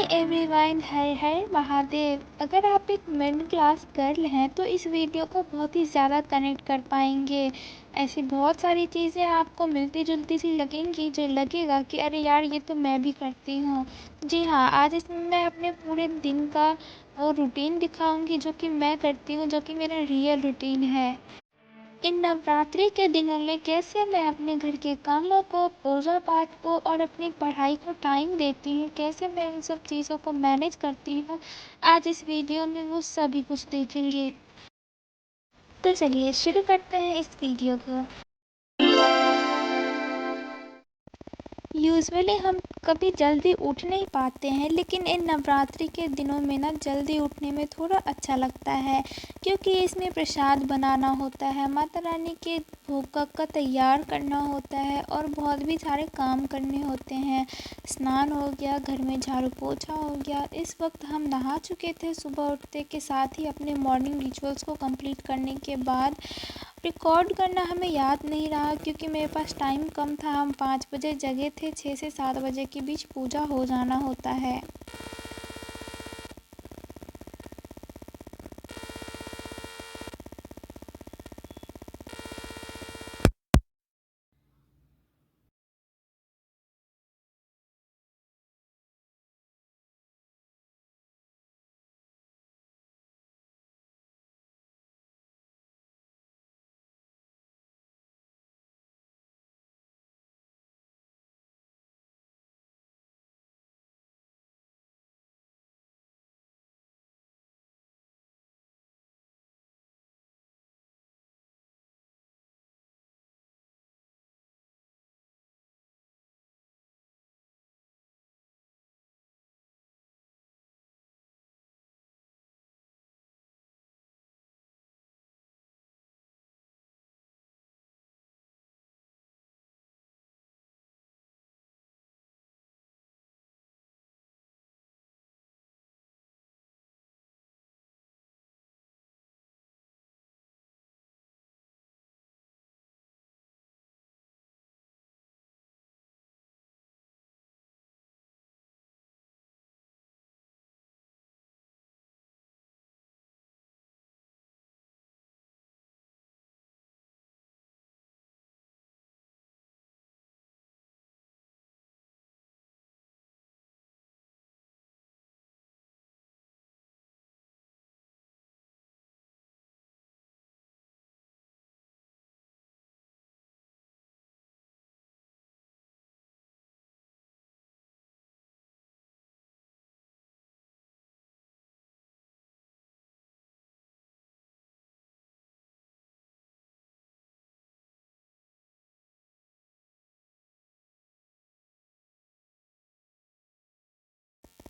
Everyone, हर हर महादेव। अगर आप एक मिडिल क्लास गर्ल हैं तो इस वीडियो को बहुत ही ज़्यादा कनेक्ट कर पाएंगे। ऐसी बहुत सारी चीज़ें आपको मिलती जुलती सी लगेंगी जो लगेगा कि अरे यार ये तो मैं भी करती हूँ। जी हाँ, आज इसमें मैं अपने पूरे दिन का वो रूटीन दिखाऊंगी जो कि मैं करती हूँ, जो कि मेरा रियल रूटीन है। इन नवरात्रि के दिनों में कैसे मैं अपने घर के कामों को, पूजा पाठ को और अपनी पढ़ाई को टाइम देती हूँ, कैसे मैं इन सब चीज़ों को मैनेज करती हूँ, आज इस वीडियो में वो सभी कुछ देखेंगे। तो चलिए शुरू करते हैं इस वीडियो को। यूजुअली हम कभी जल्दी उठ नहीं पाते हैं, लेकिन इन नवरात्रि के दिनों में ना जल्दी उठने में थोड़ा अच्छा लगता है, क्योंकि इसमें प्रसाद बनाना होता है, माता रानी के भोग का तैयार करना होता है और बहुत भी सारे काम करने होते हैं। स्नान हो गया, घर में झाड़ू पोछा हो गया। इस वक्त हम नहा चुके थे सुबह उठते के साथ ही। अपने मॉर्निंग रिचुअल्स को कंप्लीट करने के बाद रिकॉर्ड करना हमें याद नहीं रहा, क्योंकि मेरे पास टाइम कम था। हम 5 बजे जगे थे, 6 से 7 बजे के बीच पूजा हो जाना होता है।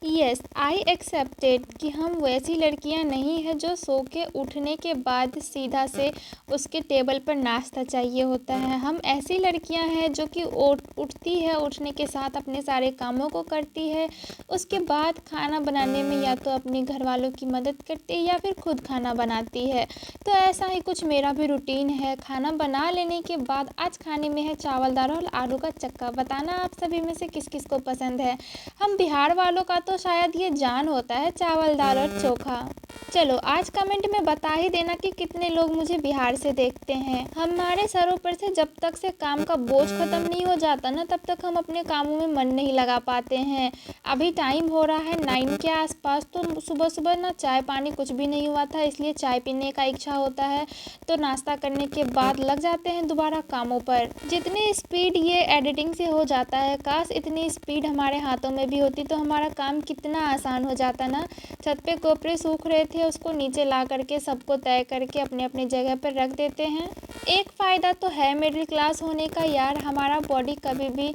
यस, आई एक्सेप्टेड कि हम वैसी लड़कियां नहीं हैं जो सो के उठने के बाद सीधा से उसके टेबल पर नाश्ता चाहिए होता है। हम ऐसी लड़कियां हैं जो कि उठती है, उठने के साथ अपने सारे कामों को करती है, उसके बाद खाना बनाने में या तो अपने घर वालों की मदद करती है या फिर खुद खाना बनाती है। तो ऐसा ही कुछ मेरा भी रूटीन है। खाना बना लेने के बाद आज खाने में है चावल दाल और आलू का चक्का। बताना आप सभी में से किस किस को पसंद है। हम बिहार वालों का तो शायद ये जान होता है, चावल दाल और चोखा। चलो आज कमेंट में बता ही देना कि कितने लोग मुझे बिहार से देखते हैं। हमारे सरों पर से जब तक से काम का बोझ खत्म नहीं हो जाता ना, तब तक हम अपने कामों में मन नहीं लगा पाते हैं। अभी टाइम हो रहा है 9 के आसपास, तो सुबह सुबह ना चाय पानी कुछ भी नहीं हुआ था, इसलिए चाय पीने का इच्छा होता है। तो नाश्ता करने के बाद लग जाते हैं दोबारा कामों पर। जितनी स्पीड ये एडिटिंग से हो जाता है, काश इतनी स्पीड हमारे हाथों में भी होती तो हमारा काम कितना आसान हो जाता ना। छत पे कोपरे सूख रहे थे, उसको नीचे ला करके सबको तय करके अपने अपने जगह पर रख देते हैं। एक फ़ायदा तो है मिडिल क्लास होने का यार, हमारा बॉडी कभी भी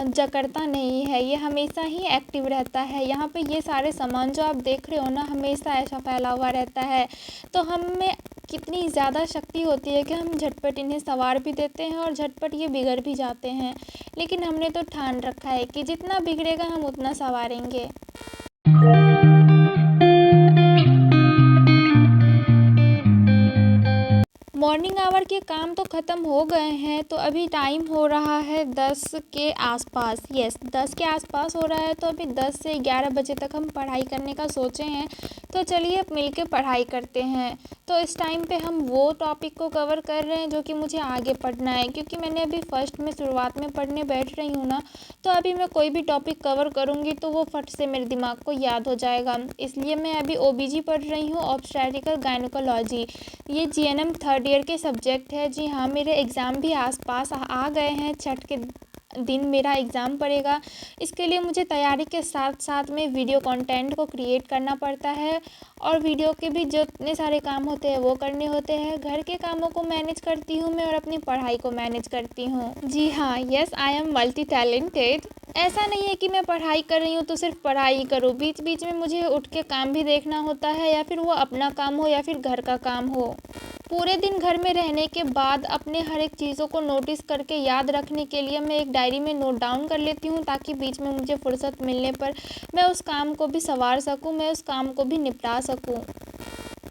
जकड़ता नहीं है, ये हमेशा ही एक्टिव रहता है। यहाँ पे ये सारे सामान जो आप देख रहे हो ना, हमेशा ऐसा फैला हुआ रहता है। तो हम में कितनी ज़्यादा शक्ति होती है कि हम झटपट इन्हें संवार भी देते हैं और झटपट ये बिगड़ भी जाते हैं। लेकिन हमने तो ठान रखा है कि जितना बिगड़ेगा हम उतना संवारेंगे। मॉर्निंग आवर के काम तो ख़त्म हो गए हैं, तो अभी टाइम हो रहा है 10 के आसपास। यस, 10 के आसपास हो रहा है, तो अभी 10 से 11 बजे तक हम पढ़ाई करने का सोचे हैं। तो चलिए अब मिलके पढ़ाई करते हैं। तो इस टाइम पे हम वो टॉपिक को कवर कर रहे हैं जो कि मुझे आगे पढ़ना है, क्योंकि मैंने अभी फर्स्ट में शुरुआत में पढ़ने बैठ रही हूँ ना, तो अभी मैं कोई भी टॉपिक कवर करूँगी तो वो फट से मेरे दिमाग को याद हो जाएगा। इसलिए मैं अभी OBG पढ़ रही हूँ, ऑब्स्टेट्रिकल गायनेकोलॉजी। ये GNM थर्ड ईयर के सब्जेक्ट है। जी हाँ, मेरे एग्ज़ाम भी आसपास आ गए हैं। छठ के दिन मेरा एग्ज़ाम पड़ेगा। इसके लिए मुझे तैयारी के साथ साथ में वीडियो कंटेंट को क्रिएट करना पड़ता है, और वीडियो के भी जितने सारे काम होते हैं वो करने होते हैं। घर के कामों को मैनेज करती हूँ मैं, और अपनी पढ़ाई को मैनेज करती हूँ। जी हाँ, yes, I am multi talented. ऐसा नहीं है कि मैं पढ़ाई कर रही हूँ तो सिर्फ पढ़ाई ही करूँ, बीच बीच में मुझे उठ के काम भी देखना होता है, या फिर वो अपना काम हो या फिर घर का काम हो। पूरे दिन घर में रहने के बाद अपने हर एक चीज़ों को नोटिस करके याद रखने के लिए मैं एक डायरी में नोट डाउन कर लेती हूँ, ताकि बीच में मुझे फुर्सत मिलने पर मैं उस काम को भी संवार सकूँ, मैं उस काम को भी निपटा सकूँ।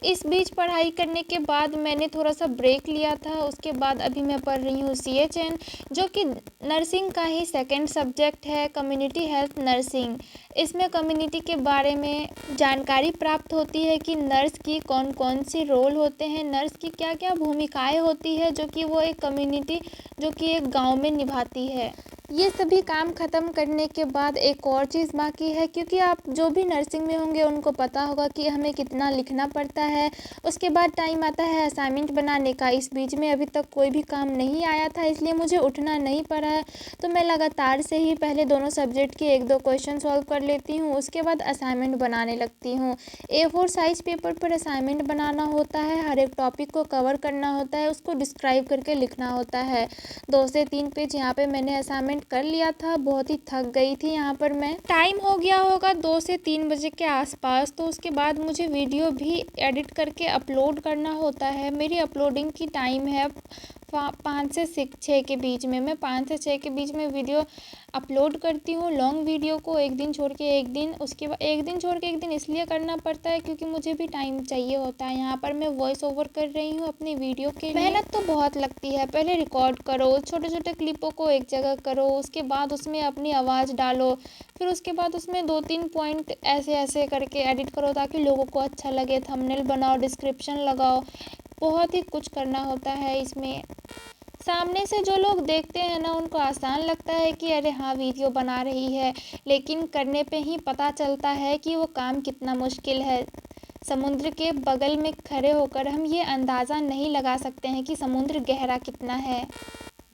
इस बीच पढ़ाई करने के बाद मैंने थोड़ा सा ब्रेक लिया था। उसके बाद अभी मैं पढ़ रही हूँ CHN, जो कि नर्सिंग का ही सेकंड सब्जेक्ट है, कम्युनिटी हेल्थ नर्सिंग। इसमें कम्युनिटी के बारे में जानकारी प्राप्त होती है कि नर्स की कौन कौन सी रोल होते हैं, नर्स की क्या क्या भूमिकाएं होती है, जो कि वो एक कम्युनिटी, जो कि एक गांव में निभाती है। ये सभी काम ख़त्म करने के बाद एक और चीज़ बाकी है, क्योंकि आप जो भी नर्सिंग में होंगे उनको पता होगा कि हमें कितना लिखना पड़ता है। उसके बाद टाइम आता है असाइनमेंट बनाने का। इस बीच में अभी तक कोई भी काम नहीं आया था, इसलिए मुझे उठना नहीं पड़ा है। तो मैं लगातार से ही पहले दोनों सब्जेक्ट के 1-2 क्वेश्चन सॉल्व कर लेती हूँ, उसके बाद असाइनमेंट बनाने लगती हूँ। A4 साइज़ पेपर पर असाइनमेंट बनाना होता है, हर एक टॉपिक को कवर करना होता है, उसको डिस्क्राइब करके लिखना होता है। 2 से 3 पेज यहाँ पे मैंने असाइनमेंट कर लिया था। बहुत ही थक गई थी यहाँ पर मैं। टाइम हो गया होगा 2 से 3 बजे के आसपास। तो उसके बाद मुझे वीडियो भी एडिट करके अपलोड करना होता है। मेरी अपलोडिंग की टाइम है 5 से 6 के बीच में। मैं 5 से 6 के बीच में वीडियो अपलोड करती हूँ, लॉन्ग वीडियो को एक दिन छोड़ के एक दिन, उसके बाद एक दिन छोड़ के एक दिन इसलिए करना पड़ता है क्योंकि मुझे भी टाइम चाहिए होता है। यहाँ पर मैं वॉइस ओवर कर रही हूँ अपनी वीडियो के लिए। मेहनत तो बहुत लगती है। पहले रिकॉर्ड करो, छोटे छोटे क्लिपों को एक जगह करो, उसके बाद उसमें अपनी आवाज़ डालो, फिर उसके बाद उसमें 2-3 पॉइंट ऐसे ऐसे करके एडिट करो ताकि लोगों को अच्छा लगे, थंबनेल बनाओ, डिस्क्रिप्शन लगाओ, बहुत ही कुछ करना होता है इसमें। सामने से जो लोग देखते हैं ना, उनको आसान लगता है कि अरे हाँ वीडियो बना रही है, लेकिन करने पे ही पता चलता है कि वो काम कितना मुश्किल है। समुद्र के बगल में खड़े होकर हम ये अंदाज़ा नहीं लगा सकते हैं कि समुद्र गहरा कितना है।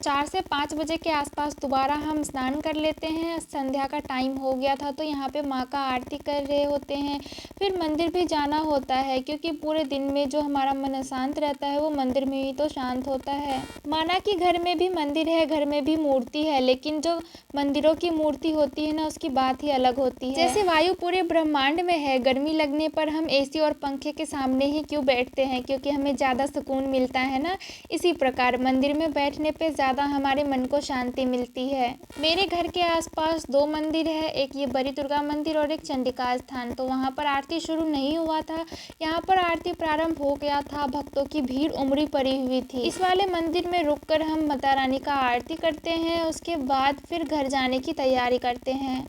4 से 5 बजे के आसपास दोबारा हम स्नान कर लेते हैं। संध्या का टाइम हो गया था, तो यहाँ पे माँ का आरती कर रहे होते हैं। फिर मंदिर भी जाना होता है, क्योंकि पूरे दिन में जो हमारा मन अशांत रहता है वो मंदिर में ही तो शांत होता है। माना कि घर में भी मंदिर है, घर में भी मूर्ति है, लेकिन जो मंदिरों की मूर्ति होती है ना, उसकी बात ही अलग होती है। जैसे वायु पूरे ब्रह्मांड में है, गर्मी लगने पर हम AC और पंखे के सामने ही क्यों बैठते हैं, क्योंकि हमें ज़्यादा सुकून मिलता है ना। इसी प्रकार मंदिर में बैठने पे ज़्यादा हमारे मन को शांति मिलती है। मेरे घर के आसपास 2 मंदिर है, एक ये बड़ी दुर्गा मंदिर और एक चंडिका स्थान। तो वहाँ पर आरती शुरू नहीं हुआ था, यहाँ पर आरती प्रारंभ हो गया था। भक्तों की भीड़ उमड़ी पड़ी हुई थी। इस वाले मंदिर में रुककर हम माता रानी का आरती करते हैं, उसके बाद फिर घर जाने की तैयारी करते हैं।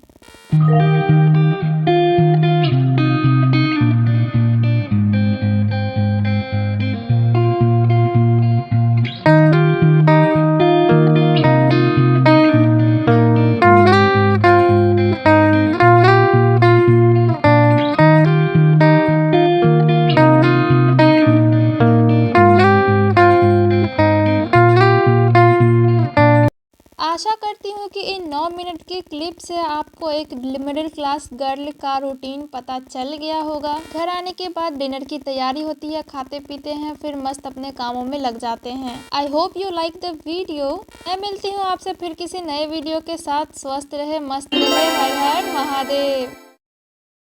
आशा करती हूँ कि इन 9 मिनट के क्लिप से आपको एक मिडिल क्लास गर्ल का रूटीन पता चल गया होगा। घर आने के बाद डिनर की तैयारी होती है, खाते पीते हैं, फिर मस्त अपने कामों में लग जाते हैं। I hope you like the video. मैं मिलती हूँ आपसे फिर किसी नए वीडियो के साथ। स्वस्थ रहे, मस्त रहे, हर हर महादेव।